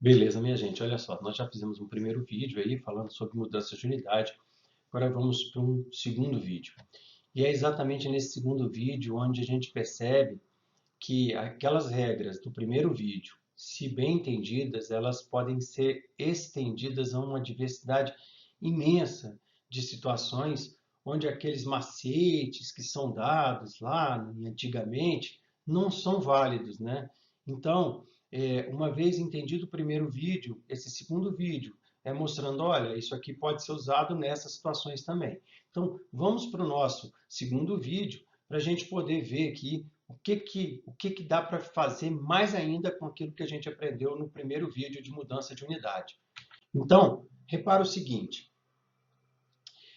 Beleza, minha gente, olha só, nós já fizemos um primeiro vídeo aí falando sobre mudanças de unidade, agora vamos para um segundo vídeo. E é exatamente nesse segundo vídeo onde a gente percebe que aquelas regras do primeiro vídeo, se bem entendidas, elas podem ser estendidas a uma diversidade imensa de situações onde aqueles macetes que são dados lá antigamente não são válidos, né? Então, uma vez entendido o primeiro vídeo, esse segundo vídeo é mostrando, olha, isso aqui pode ser usado nessas situações também. Então, vamos para o nosso segundo vídeo para a gente poder ver aqui o que dá para fazer mais ainda com aquilo que a gente aprendeu no primeiro vídeo de mudança de unidade. Então, repara o seguinte,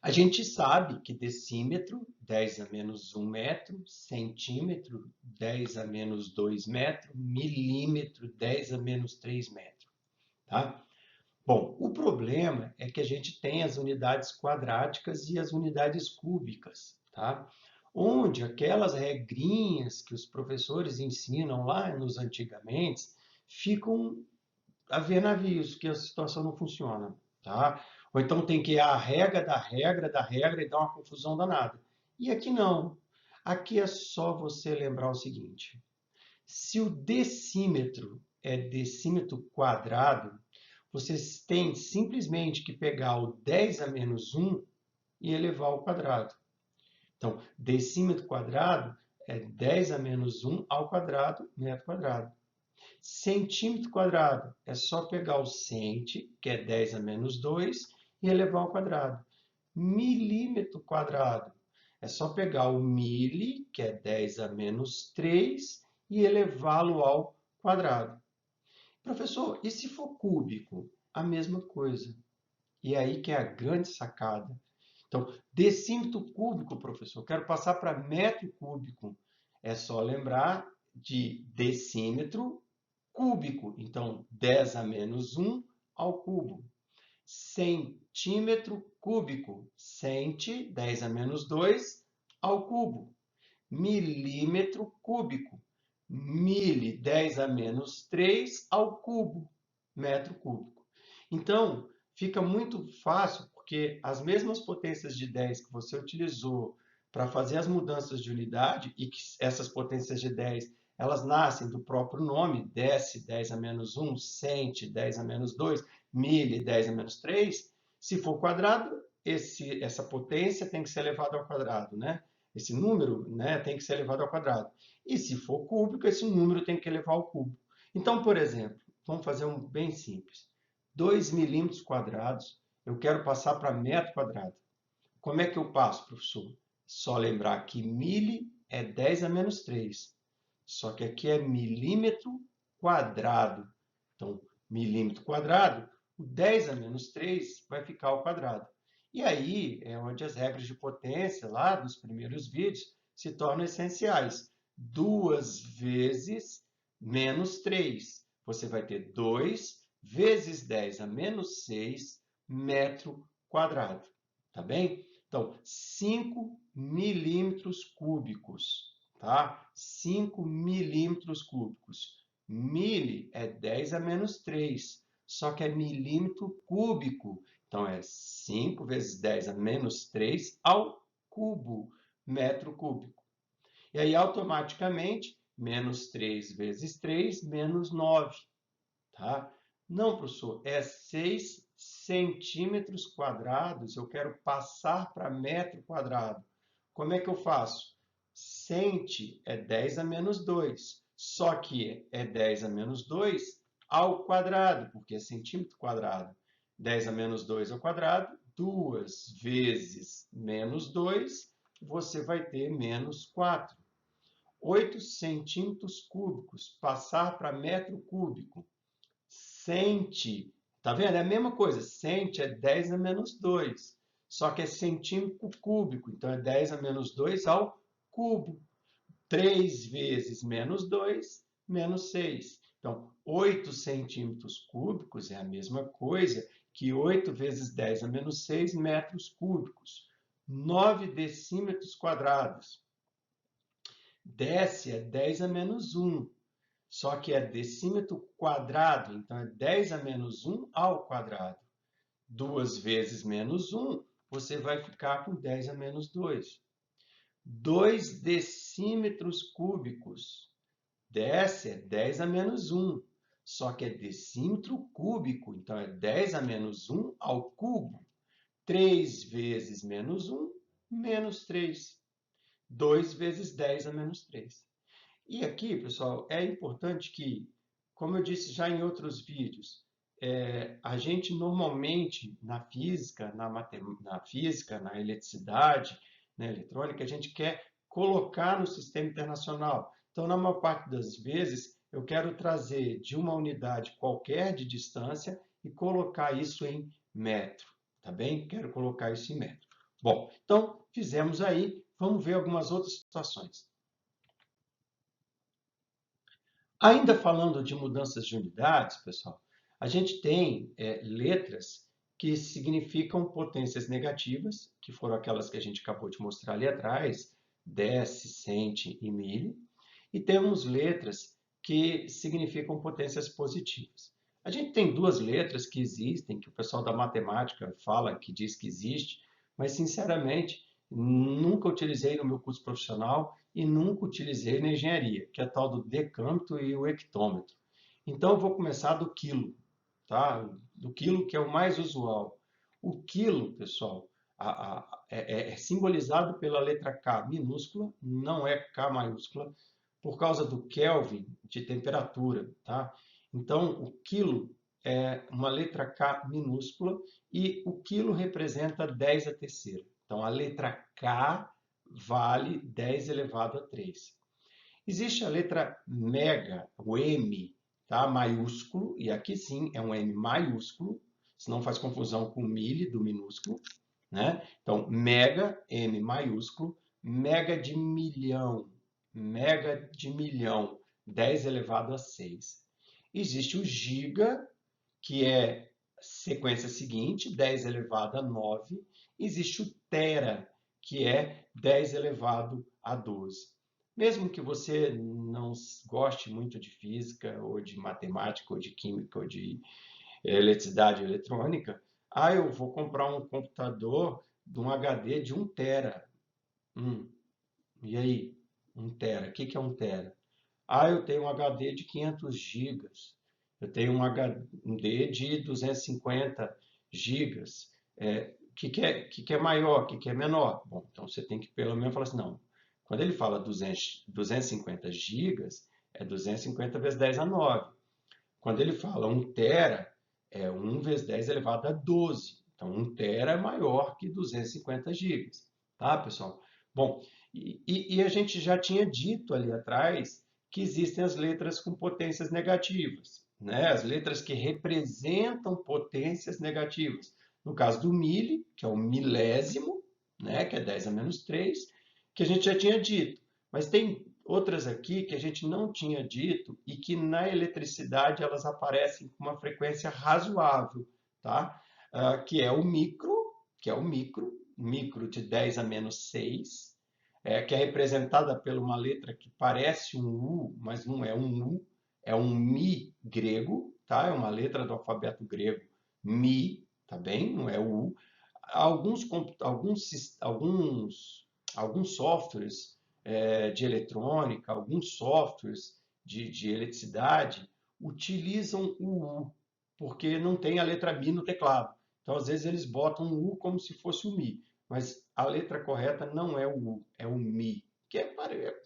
a gente sabe que decímetro, 10 a menos 1 metro, centímetro, 10 a menos 2 metros, milímetro, 10 a menos 3 metros. Tá? Bom, o problema é que a gente tem as unidades quadráticas e as unidades cúbicas, tá? Onde aquelas regrinhas que os professores ensinam lá nos antigamente ficam a ver navios, que a situação não funciona, tá? Ou então tem que ir a regra da regra da regra e dar uma confusão danada. E aqui não. Aqui é só você lembrar o seguinte: se o decímetro é decímetro quadrado, vocês têm simplesmente que pegar o 10 a menos 1 e elevar ao quadrado. Então, decímetro quadrado é 10 a menos 1 ao quadrado, metro quadrado. Centímetro quadrado é só pegar o cento, que é 10 a menos 2, e elevar ao quadrado. Milímetro quadrado é só pegar o mili, que é 10 a menos 3, e elevá-lo ao quadrado. Professor, e se for cúbico? A mesma coisa. E é aí que é a grande sacada. Então, decímetro cúbico, professor, quero passar para metro cúbico. É só lembrar de decímetro cúbico. Então, 10 a menos 1 ao cubo. Centímetro cúbico, cent, 10 a menos 2 ao cubo. Milímetro cúbico, mili, 10 a menos 3 ao cubo, metro cúbico. Então, fica muito fácil, porque as mesmas potências de 10 que você utilizou para fazer as mudanças de unidade, e que essas potências de 10 elas nascem do próprio nome, dec, 10 a menos 1, cent, 10 a menos 2, mili, 10 a menos 3, se for quadrado, essa potência tem que ser elevada ao quadrado, né? Esse número, né, tem que ser elevado ao quadrado. E se for cúbico, esse número tem que elevar ao cubo. Então, por exemplo, vamos fazer um bem simples. 2 milímetros quadrados, eu quero passar para metro quadrado. Como é que eu passo, professor? Só lembrar que mili é 10 a menos 3. Só que aqui é milímetro quadrado. Então, milímetro quadrado, o 10 a menos 3 vai ficar ao quadrado. E aí é onde as regras de potência, lá dos primeiros vídeos, se tornam essenciais. 2 vezes menos 3. Você vai ter 2 vezes 10 a menos 6 metro quadrado. Tá bem? Então, 5 milímetros cúbicos. Tá? 5 milímetros cúbicos. Mili é 10 a menos 3, só que é milímetro cúbico. Então, é 5 vezes 10 a menos 3 ao cubo, metro cúbico. E aí, automaticamente, menos 3 vezes 3, menos 9. Tá? Não, professor, é 6 centímetros quadrados, eu quero passar para metro quadrado. Como é que eu faço? Cent é 10 a menos 2, só que é 10 a menos 2 ao quadrado, porque é centímetro quadrado. 10 a menos 2 ao quadrado, 2 vezes menos 2, você vai ter menos 4. 8 centímetros cúbicos, passar para metro cúbico. Cent, tá vendo? É a mesma coisa. Cent é 10 a menos 2, só que é centímetro cúbico, então é 10 a menos 2 ao cubo. 3 vezes menos 2, menos 6. Então, 8 centímetros cúbicos é a mesma coisa que 8 vezes 10 a menos 6 metros cúbicos. 9 decímetros quadrados. Dec é 10 a menos 1. só que é decímetro quadrado, então é 10 a menos 1 ao quadrado. 2 vezes menos 1, você vai ficar com 10 a menos 2. 2 decímetros cúbicos. Desce é 10 a menos 1, só que é decímetro cúbico, então é 10 a menos 1 ao cubo. 3 vezes menos 1, menos 3. 2 vezes 10 a menos 3. E aqui, pessoal, é importante que, como eu disse já em outros vídeos, a gente normalmente na física, na eletricidade, na eletrônica, a gente quer colocar no sistema internacional. Então, na maior parte das vezes, eu quero trazer de uma unidade qualquer de distância e colocar isso em metro, tá bem? Quero colocar isso em metro. Bom, então fizemos aí, vamos ver algumas outras situações. Ainda falando de mudanças de unidades, pessoal, a gente tem letras que significam potências negativas, que foram aquelas que a gente acabou de mostrar ali atrás, dec, cent e milli, e temos letras que significam potências positivas. A gente tem duas letras que existem, que o pessoal da matemática fala que diz que existe, mas sinceramente nunca utilizei no meu curso profissional e nunca utilizei na engenharia, que é a tal do decâmetro e o hectômetro. Então eu vou começar do quilo, tá? Do quilo que é o mais usual. O quilo, pessoal, é simbolizado pela letra K minúscula, não é K maiúscula, por causa do Kelvin de temperatura, tá? Então o quilo é uma letra K minúscula e o quilo representa 10 a terceira. Então, a letra K vale 10 elevado a 3. Existe a letra mega, o M, tá? Maiúsculo, e aqui sim é um M maiúsculo, senão faz confusão com milli, do minúsculo, né? Então, mega, M maiúsculo, mega de milhão, 10 elevado a 6. Existe o giga, que é sequência seguinte, 10 elevado a 9. Existe o tera, que é 10 elevado a 12. Mesmo que você não goste muito de física, ou de matemática, ou de química, ou de eletricidade e eletrônica, eu vou comprar um computador de um HD de 1 tera. E aí? 1 tera. O que é 1 tera? Eu tenho um HD de 500 gigas. Eu tenho um HD de 250 gigas. Que é maior? O que é menor? Bom, então você tem que pelo menos falar assim, não. Quando ele fala 250 gigas, é 250 vezes 10 a 9. Quando ele fala 1 tera, é 1 vezes 10 elevado a 12. Então, 1 tera é maior que 250 gigas. Tá, pessoal? Bom, e a gente já tinha dito ali atrás que existem as letras com potências negativas, né? As letras que representam potências negativas. No caso do milli, que é o milésimo, né? Que é 10 a menos 3, que a gente já tinha dito. Mas tem outras aqui que a gente não tinha dito e que na eletricidade elas aparecem com uma frequência razoável, tá? Que é o micro, micro de 10 a menos 6, que é representada por uma letra que parece um U, mas não é um U, é um Mi grego, tá? É uma letra do alfabeto grego, Mi, tá bem? Não é o U. Alguns softwares de eletrônica, alguns softwares de eletricidade utilizam o U, porque não tem a letra Mi no teclado. Então, às vezes, eles botam o U como se fosse o Mi, mas a letra correta não é o U, é o Mi, que é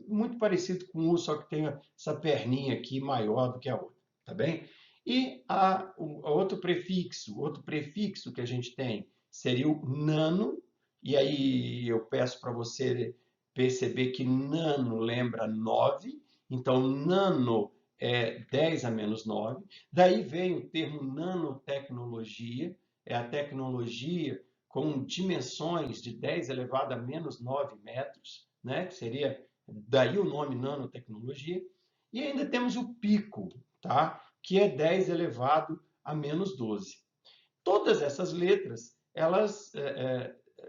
muito parecido com o U, só que tem essa perninha aqui maior do que a outra, tá bem? E o outro prefixo que a gente tem seria o nano, e aí eu peço para você perceber que nano lembra 9, então nano é 10 a menos 9. Daí vem o termo nanotecnologia, é a tecnologia com dimensões de 10 elevado a menos 9 metros, né? Que seria daí o nome nanotecnologia. E ainda temos o pico, tá? Que é 10 elevado a menos 12. Todas essas letras,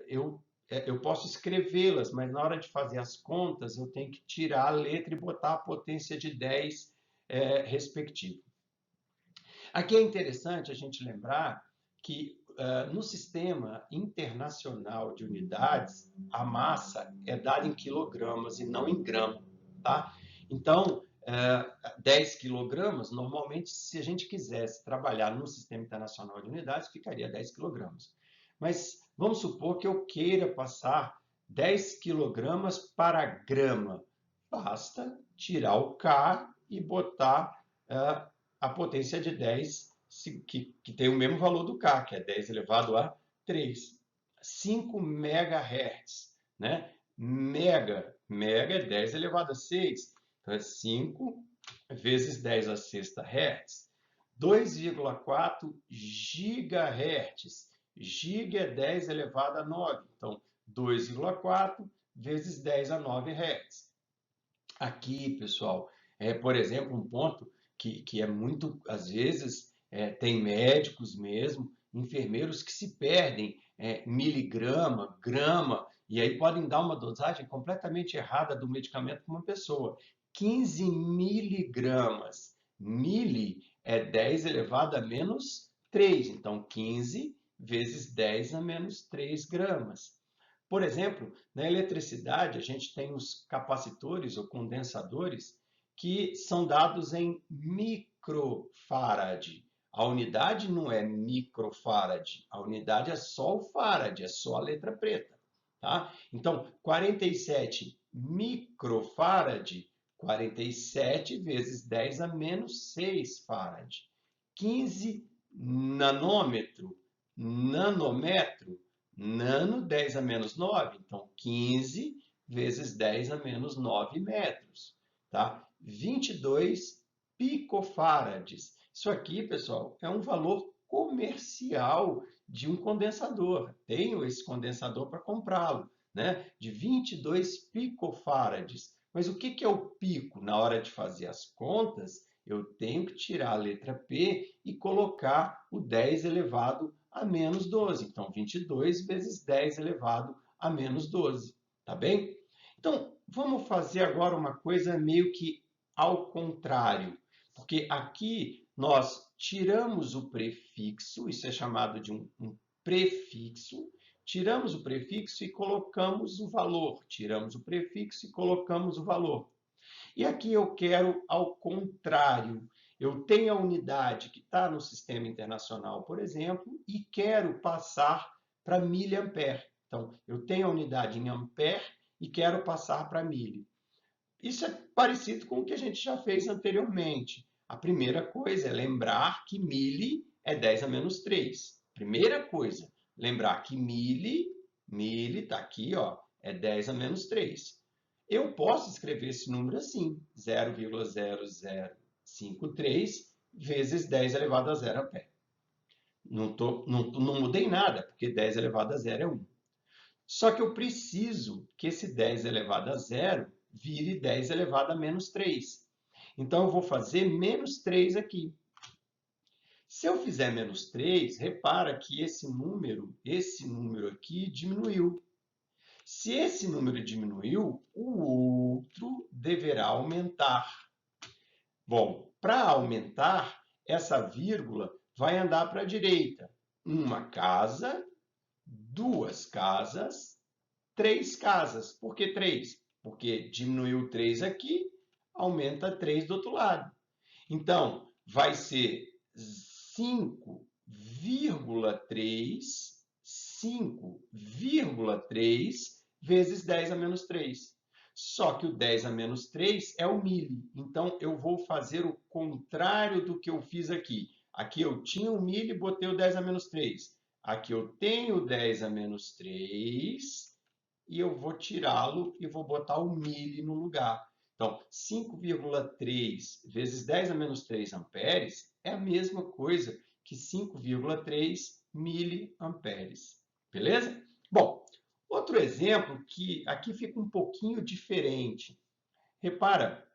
eu posso escrevê-las, mas na hora de fazer as contas, eu tenho que tirar a letra e botar a potência de 10 respectivo. Aqui é interessante a gente lembrar que no sistema internacional de unidades, a massa é dada em quilogramas e não em grama, tá? Então, 10 quilogramas, normalmente, se a gente quisesse trabalhar no sistema internacional de unidades, ficaria 10 quilogramas. Mas vamos supor que eu queira passar 10 quilogramas para grama. Basta tirar o K e botar a potência de 10, que tem o mesmo valor do K, que é 10 elevado a 3. 5 megahertz, né? Mega é 10 elevado a 6. Então, é 5 vezes 10 a sexta hertz. 2,4 gigahertz. Giga é 10 elevado a 9. Então, 2,4 vezes 10 a 9 hertz. Aqui, pessoal, por exemplo, um ponto que é muito, às vezes, tem médicos mesmo, enfermeiros que se perdem miligrama, grama, e aí podem dar uma dosagem completamente errada do medicamento para uma pessoa. 15 miligramas. Mili é 10 elevado a menos 3, então 15 vezes 10 a menos 3 gramas. Por exemplo, na eletricidade, a gente tem os capacitores ou condensadores que são dados em microfarad. A unidade não é microfarad, a unidade é só o farad, é só a letra preta. Tá? Então, 47 microfarad, 47 vezes 10 a menos 6 farad. 15 nanômetro, nanômetro, nano 10 a menos 9, então 15 vezes 10 a menos 9 metros. Tá? 22 picofarads. Isso aqui, pessoal, é um valor comercial de um condensador. Tenho esse condensador para comprá-lo, né? De 22 picofarads. Mas o que é o pico? Na hora de fazer as contas, eu tenho que tirar a letra P e colocar o 10 elevado a menos 12. Então, 22 vezes 10 elevado a menos 12. Tá bem? Então, vamos fazer agora uma coisa meio que ao contrário. Porque aqui nós tiramos o prefixo, isso é chamado de um prefixo. Tiramos o prefixo e colocamos o valor. Tiramos o prefixo e colocamos o valor. E aqui eu quero ao contrário. Eu tenho a unidade que está no sistema internacional, por exemplo, e quero passar para miliampere. Então, eu tenho a unidade em ampere e quero passar para milli. Isso é parecido com o que a gente já fez anteriormente. A primeira coisa é lembrar que milli é 10 a menos 3. Primeira coisa, lembrar que milli está aqui, ó, é 10 a menos 3. Eu posso escrever esse número assim, 0,0053 vezes 10 elevado a 0 ampere. Não mudei nada, porque 10 elevado a 0 é 1. Só que eu preciso que esse 10 elevado a 0 vire 10 elevado a menos 3. Então, eu vou fazer menos 3 aqui. Se eu fizer menos 3, repara que esse número aqui diminuiu. Se esse número diminuiu, o outro deverá aumentar. Bom, para aumentar, essa vírgula vai andar para a direita. Uma casa, duas casas, três casas. Por que 3? Porque diminuiu 3 aqui, aumenta 3 do outro lado. Então, vai ser 5,3 vezes 10 a menos 3. Só que o 10 a menos 3 é o milli. Então, eu vou fazer o contrário do que eu fiz aqui. Aqui eu tinha o milli e botei o 10 a menos 3. Aqui eu tenho o 10 a menos 3 e eu vou tirá-lo e vou botar o milli no lugar. Então, 5,3 vezes 10 a menos 3 amperes é a mesma coisa que 5,3 miliamperes. Beleza? Bom, outro exemplo que aqui fica um pouquinho diferente. Repara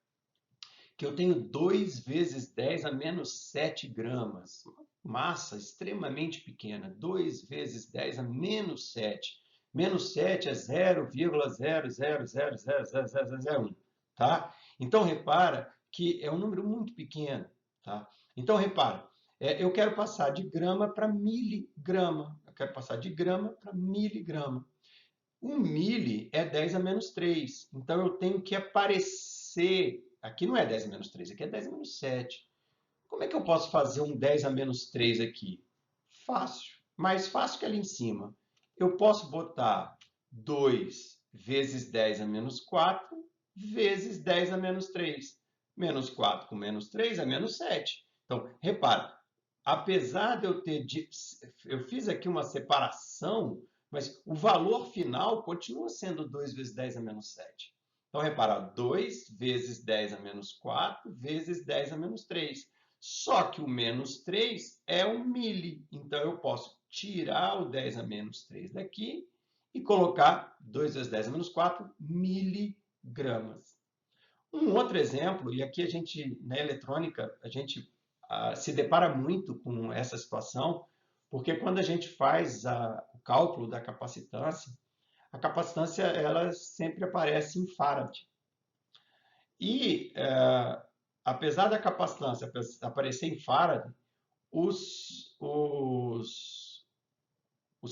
que eu tenho 2 vezes 10 a menos 7 gramas. Massa extremamente pequena. 2 vezes 10 a menos 7. Menos 7 é 0,00000001. Tá? Então, repara que é um número muito pequeno, tá? Então, repara, eu quero passar de grama para miligrama. Eu quero passar de grama para miligrama. O mili é 10 a menos 3. Então, eu tenho que aparecer... Aqui não é 10 a menos 3, aqui é 10 a menos 7. Como é que eu posso fazer um 10 a menos 3 aqui? Fácil, mais fácil que ali em cima. Eu posso botar 2 vezes 10 a menos 4 vezes 10 a menos 3. Menos 4 com menos 3 é menos 7. Então, repara, apesar de eu ter... Eu fiz aqui uma separação, mas o valor final continua sendo 2 vezes 10 a menos 7. Então, repara, 2 vezes 10 a menos 4 vezes 10 a menos 3. Só que o menos 3 é um mili. Então, eu posso tirar o 10 a menos 3 daqui e colocar 2 vezes 10 a menos 4 miligramas. Um outro exemplo, e aqui a gente, na eletrônica, a gente se depara muito com essa situação, porque quando a gente faz o cálculo da capacitância, a capacitância ela sempre aparece em farad. E, apesar da capacitância aparecer em farad, os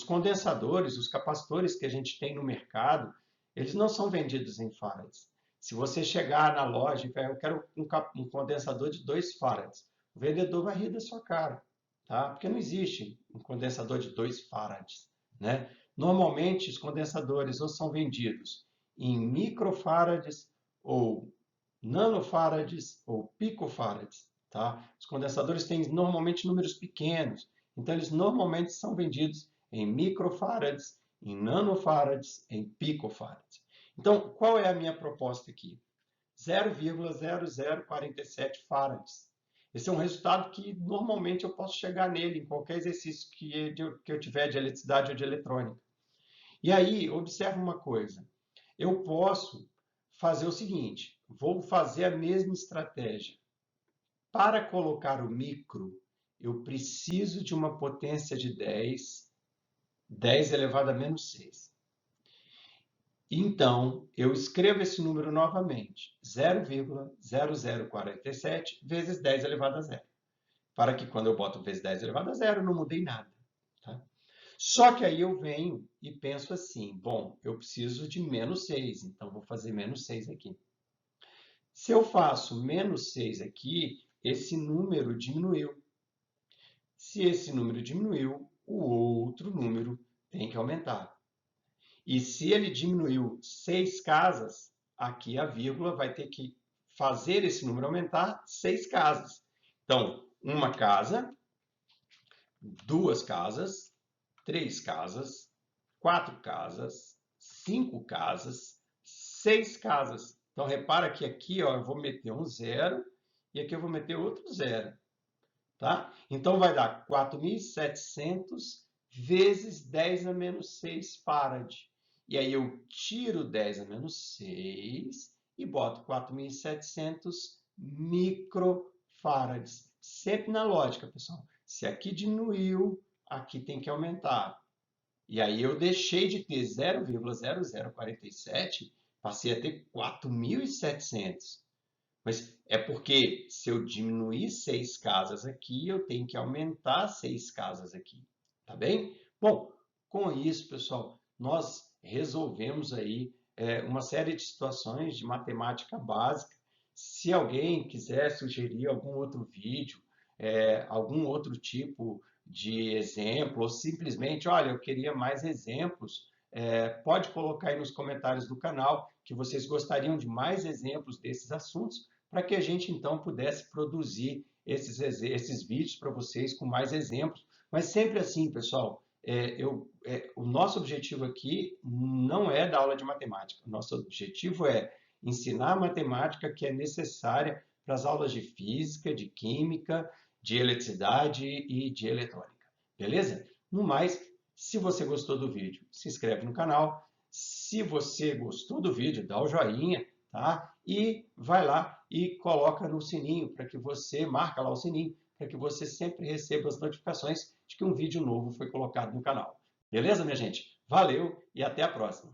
condensadores, os capacitores que a gente tem no mercado, eles não são vendidos em farads. Se você chegar na loja e falar, eu quero um condensador de 2 farads, o vendedor vai rir da sua cara, tá? Porque não existe um condensador de 2 farads, né? Normalmente, os condensadores ou são vendidos em microfarads, ou nanofarads, ou picofarads, tá? Os condensadores têm normalmente números pequenos, então eles normalmente são vendidos em microfarads, em nanofarads, em picofarads. Então, qual é a minha proposta aqui? 0,0047 farads. Esse é um resultado que normalmente eu posso chegar nele em qualquer exercício que eu tiver de eletricidade ou de eletrônica. E aí, observe uma coisa. Eu posso fazer o seguinte, vou fazer a mesma estratégia. Para colocar o micro, eu preciso de uma potência de 10 elevado a menos 6. Então, eu escrevo esse número novamente, 0,0047 vezes 10 elevado a 0. Para que quando eu boto vezes 10 elevado a 0, não mudei nada. Tá? Só que aí eu venho e penso assim, bom, eu preciso de menos 6, então vou fazer menos 6 aqui. Se eu faço menos 6 aqui, esse número diminuiu. Se esse número diminuiu, o outro número tem que aumentar. E se ele diminuiu 6 casas, aqui a vírgula vai ter que fazer esse número aumentar 6 casas. Então, uma casa, 2 casas, 3 casas, 4 casas, 5 casas, 6 casas. Então, repara que aqui ó, eu vou meter um 0 e aqui eu vou meter outro 0. Tá? Então, vai dar 4.700 vezes 10 a menos 6 farad. E aí eu tiro 10 a menos 6 e boto 4.700 microfarads. Sempre na lógica, pessoal. Se aqui diminuiu, aqui tem que aumentar. E aí eu deixei de ter 0,0047, passei a ter 4.700. Mas é porque se eu diminuir 6 casas aqui, eu tenho que aumentar 6 casas aqui. Tá bem? Bom, com isso, pessoal, nós resolvemos aí uma série de situações de matemática básica. Se alguém quiser sugerir algum outro vídeo, algum outro tipo de exemplo, ou simplesmente, olha, eu queria mais exemplos, pode colocar aí nos comentários do canal que vocês gostariam de mais exemplos desses assuntos, para que a gente, então, pudesse produzir esses vídeos para vocês com mais exemplos. Mas sempre assim, pessoal, o nosso objetivo aqui não é dar aula de matemática. O nosso objetivo é ensinar a matemática que é necessária para as aulas de física, de química, de eletricidade e de eletrônica. Beleza? No mais, se você gostou do vídeo, se inscreve no canal. Se você gostou do vídeo, dá o joinha, tá? E vai lá e coloca no sininho para que você, marca lá o sininho, para que você sempre receba as notificações de que um vídeo novo foi colocado no canal. Beleza, minha gente? Valeu e até a próxima!